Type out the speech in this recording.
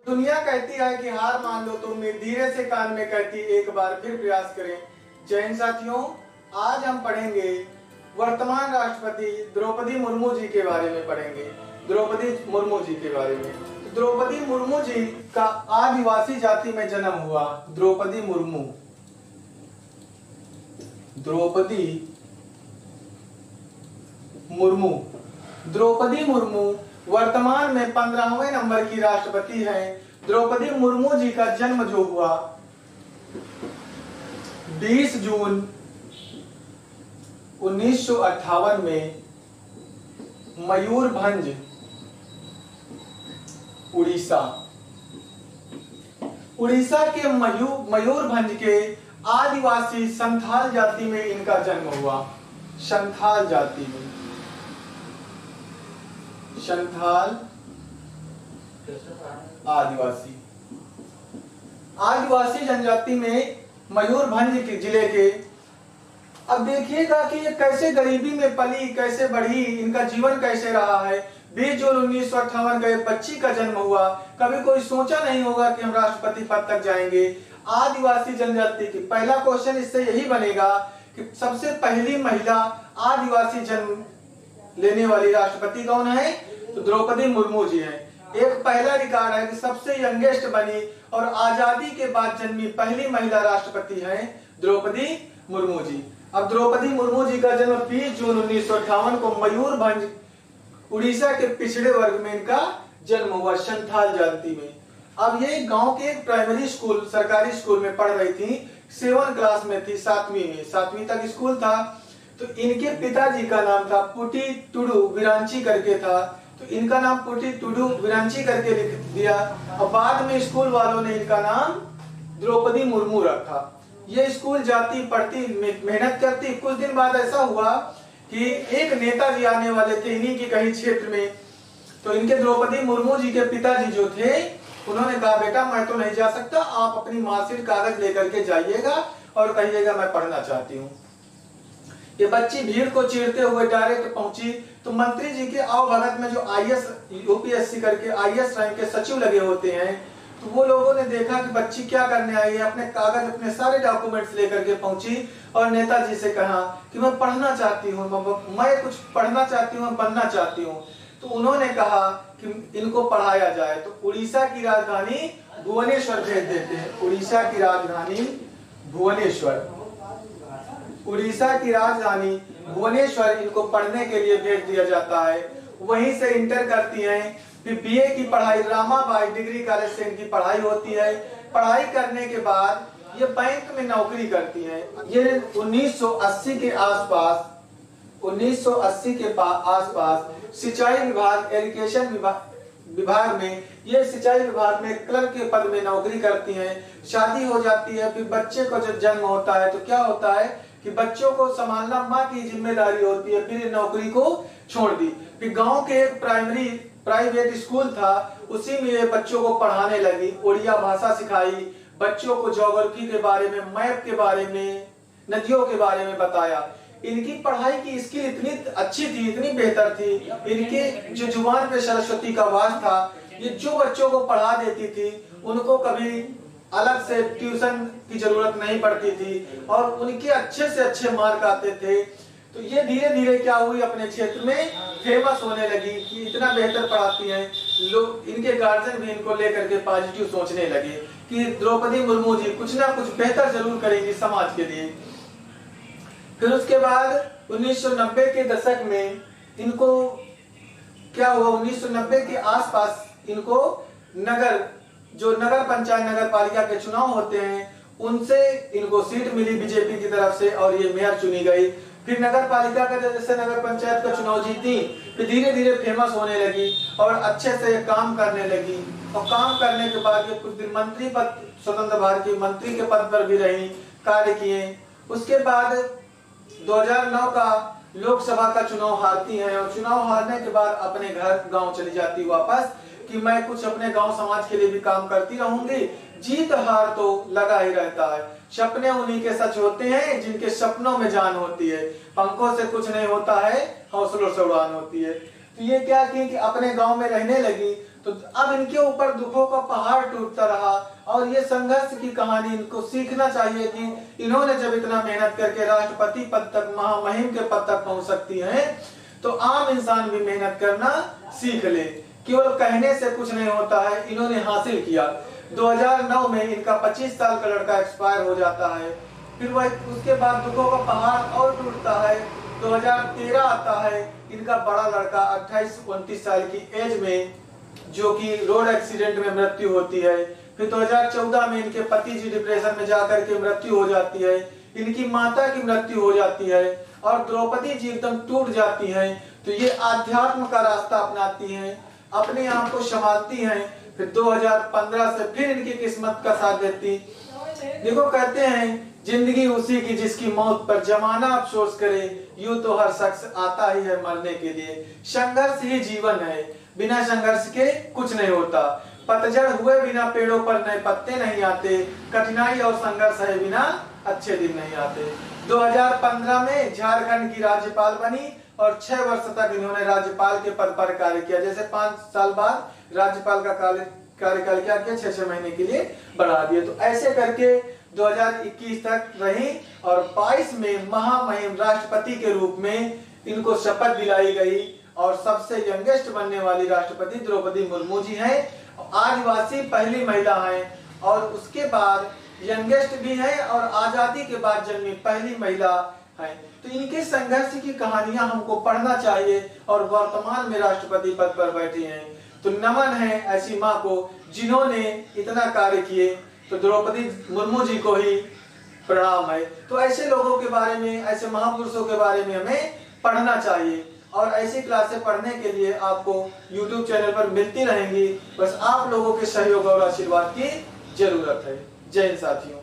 दुनिया कहती है कि हार मान लो तुम, धीरे से कान में कहती एक बार फिर प्रयास करें। जय हिंद साथियों, आज हम पढ़ेंगे वर्तमान राष्ट्रपति द्रौपदी मुर्मू जी के बारे में पढ़ेंगे। द्रौपदी मुर्मू जी के बारे में। द्रौपदी मुर्मू जी का आदिवासी जाति में जन्म हुआ। द्रौपदी मुर्मू, द्रौपदी मुर्मू, द्रौपदी मुर्मू वर्तमान में 15वें नंबर की राष्ट्रपति हैं। द्रौपदी मुर्मू जी का जन्म जो हुआ 20 जून 1958 में मयूरभंज, उड़ीसा। उड़ीसा के मयूरभंज के आदिवासी संथाल जाति में इनका जन्म हुआ। संथाल जाति में, संथाल आदिवासी जनजाति में मयूरभंज के जिले के। अब देखिएगा कि ये कैसे गरीबी में पली, कैसे बढ़ी, इनका जीवन कैसे रहा है। 20 जून 1958 को एक बच्ची का जन्म हुआ। कभी कोई सोचा नहीं होगा कि हम राष्ट्रपति पद तक जाएंगे। आदिवासी जनजाति की पहला क्वेश्चन इससे यही बनेगा कि सबसे पहली महिला आदिवासी जन्म लेने वाली राष्ट्रपति कौन है? तो द्रौपदी मुर्मू जी हैं। एक पहला रिकॉर्ड है कि सबसे यंगेस्ट बनी और आजादी के बाद जन्मी पहली महिला राष्ट्रपति हैं द्रौपदी मुर्मू जी। अब द्रौपदी मुर्मू जी का जन्म 20 जून 1958 को मयूरभंज, उड़ीसा के पिछड़े वर्ग में इनका जन्म हुआ, संथाल जाति में। अब ये गांव के एक प्राइमरी स्कूल, सरकारी स्कूल में पढ़ रही थी। 7 क्लास में थी, 7वीं तक स्कूल था। तो इनके पिताजी का नाम था पुटी टुडू विरांची करके था, तो इनका नाम पुटी टुडू विरांची करके लिख दिया। और बाद में स्कूल वालों ने इनका नाम द्रौपदी मुर्मू रखा। ये स्कूल जाती, पढ़ती, मेहनत करती। कुछ दिन बाद ऐसा हुआ कि एक नेताजी आने वाले थे इन्हीं के कहीं क्षेत्र में। तो इनके द्रौपदी मुर्मू जी के पिताजी जो थे, उन्होंने कहा बेटा मैं तो नहीं जा सकता, आप अपनी मार्कशीट कागज लेकर के जाइएगा और कहिएगा मैं पढ़ना चाहती हूँ। ये बच्ची भीड़ को चीरते हुए डायरेक्ट पहुंची। तो मंत्री जी के आवभगत में जो आईएएस, यूपीएससी करके आईएएस रैंक के सचिव लगे होते हैं, तो वो लोगों ने देखा कि बच्ची क्या करने आई है। अपने कागज, अपने सारे डॉक्यूमेंट्स लेकर के पहुंची और नेताजी से कहा कि मैं पढ़ना चाहती हूँ, मैं कुछ पढ़ना चाहती हूँ, बनना चाहती हूँ। तो उन्होंने कहा कि इनको पढ़ाया जाए। तो उड़ीसा की राजधानी भुवनेश्वर भेज देते हैं। उड़ीसा की राजधानी भुवनेश्वर, उड़ीसा की राजधानी भुवनेश्वर इनको पढ़ने के लिए भेज दिया जाता है। वहीं से इंटर करती हैं। फिर बीए की पढ़ाई रामाबाई डिग्री कॉलेज से इनकी पढ़ाई होती है। पढ़ाई करने के बाद ये बैंक में नौकरी करती हैं। ये 1980 के आसपास, 1980 के आसपास सिंचाई विभाग, इरिगेशन विभाग में, ये सिंचाई विभाग में क्लर्क के पद में नौकरी करती हैं। शादी हो जाती है। फिर बच्चे को जब जन्म होता है तो क्या होता है कि बच्चों को संभालना माँ की जिम्मेदारी होती है। फिर नौकरी को छोड़ दी। फिर गांव के एक प्राइवेट स्कूल था, उसी में ये बच्चों को पढ़ाने लगी। उड़िया भाषा सिखाई, बच्चों को ज्योग्राफी के बारे में, मैप के बारे में, नदियों के बारे में बताया। इनकी पढ़ाई की स्किल इतनी अच्छी थी, इतनी बेहतर थी। इनके जो जुबान पे सरस्वती का वास था। ये जो बच्चों को पढ़ा देती थी उनको कभी अलग से ट्यूशन की जरूरत नहीं पड़ती थी और उनके अच्छे से अच्छे मार्क आते थे। तो ये धीरे धीरे क्या हुई, अपने क्षेत्र में फेमस होने लगी कि इतना बेहतर पढ़ाती हैं। लोग, इनके गार्जियन भी इनको लेकर के पॉजिटिव सोचने लगे कि द्रौपदी मुर्मू जी कुछ ना कुछ बेहतर जरूर करेंगी समाज के लिए। फिर उसके बाद 1990 के दशक में इनको क्या हुआ, 1990 के आसपास इनको नगर पंचायत, नगर पालिका के चुनाव होते हैं, उनसे इनको सीट मिली बीजेपी की तरफ से और ये मेयर चुनी गई। फिर नगर पालिका का जैसे नगर पंचायत का चुनाव जीती, फिर धीरे धीरे फेमस होने लगी और अच्छे से काम करने लगी। और काम करने के बाद ये कुछ दिन मंत्री पद, स्वतंत्र भारत की मंत्री के पद पर भी रही, कार्य किए। उसके बाद 2009 का लोकसभा का चुनाव हारती हैं और चुनाव हारने के बाद अपने घर गांव चली जाती वापस कि मैं कुछ अपने गांव समाज के लिए भी काम करती रहूंगी। जीत हार तो लगा ही रहता है। सपने उन्हीं के सच होते हैं जिनके सपनों में जान होती है। पंखों से कुछ नहीं होता है, हौसलों से उड़ान होती है। तो ये क्या कि अपने गांव में रहने लगी तो अब इनके ऊपर दुखों का पहाड़ टूटता रहा और ये संघर्ष की कहानी इनको सीखना चाहिए कि इन्होंने जब इतना मेहनत करके राष्ट्रपति पद तक, महामहिम के पद तक पहुंच सकती हैं, तो आम इंसान भी मेहनत करना सीख ले। केवल कहने से कुछ नहीं होता है, इन्होंने हासिल किया। 2009 में इनका 25 साल का लड़का एक्सपायर हो जाता है, फिर वह उसके बाद दुखों का पहाड़ और टूटता है। 2013 आता है, इनका बड़ा लड़का 28-29 साल की एज में जो कि रोड एक्सीडेंट में मृत्यु होती है। फिर 2014 में इनके पति जी डिप्रेशन में जाकर के मृत्यु हो जाती है, इनकी माता की मृत्यु हो जाती है और द्रौपदी जी एकदम टूट जाती हैं। तो ये आध्यात्म का रास्ता अपनाती हैं, अपने आप को संभालती हैं। फिर 2015 से फिर इनकी किस्मत का साथ देती। देखो कहते हैं जिंदगी उसी की जिसकी मौत पर जमाना अफसोस करे, यूं तो हर शख्स आता ही है मरने के लिए। संघर्ष ही जीवन है, बिना संघर्ष के कुछ नहीं होता। पतझड़ हुए बिना पेड़ों पर नए पत्ते नहीं आते, कठिनाई और संघर्ष है बिना अच्छे दिन नहीं आते। 2015 में झारखंड की राज्यपाल बनी और 6 वर्ष तक इन्होंने राज्यपाल के पद पर कार्य किया। जैसे 5 साल बाद राज्यपाल का कार्यकाल क्या किया, 6 महीने के लिए बढ़ा दिया। तो ऐसे करके 2021 तक रही और 22 में महामहिम राष्ट्रपति के रूप में इनको शपथ दिलाई गई और सबसे यंगेस्ट बनने वाली राष्ट्रपति द्रौपदी मुर्मू जी हैं। आदिवासी पहली महिला हैं और उसके बाद यंगेस्ट भी हैं और आजादी के बाद जन्मी पहली महिला हैं। तो इनके संघर्ष की कहानियां हमको पढ़ना चाहिए और वर्तमान में राष्ट्रपति पद पर बैठे हैं। तो नमन है ऐसी माँ को जिन्होंने इतना कार्य किए। तो द्रौपदी मुर्मू जी को ही प्रणाम है। तो ऐसे लोगों के बारे में, ऐसे महापुरुषों के बारे में हमें पढ़ना चाहिए और ऐसी क्लासें पढ़ने के लिए आपको YouTube चैनल पर मिलती रहेंगी। बस आप लोगों के सहयोग और आशीर्वाद की जरूरत है। जय हिंद साथियों।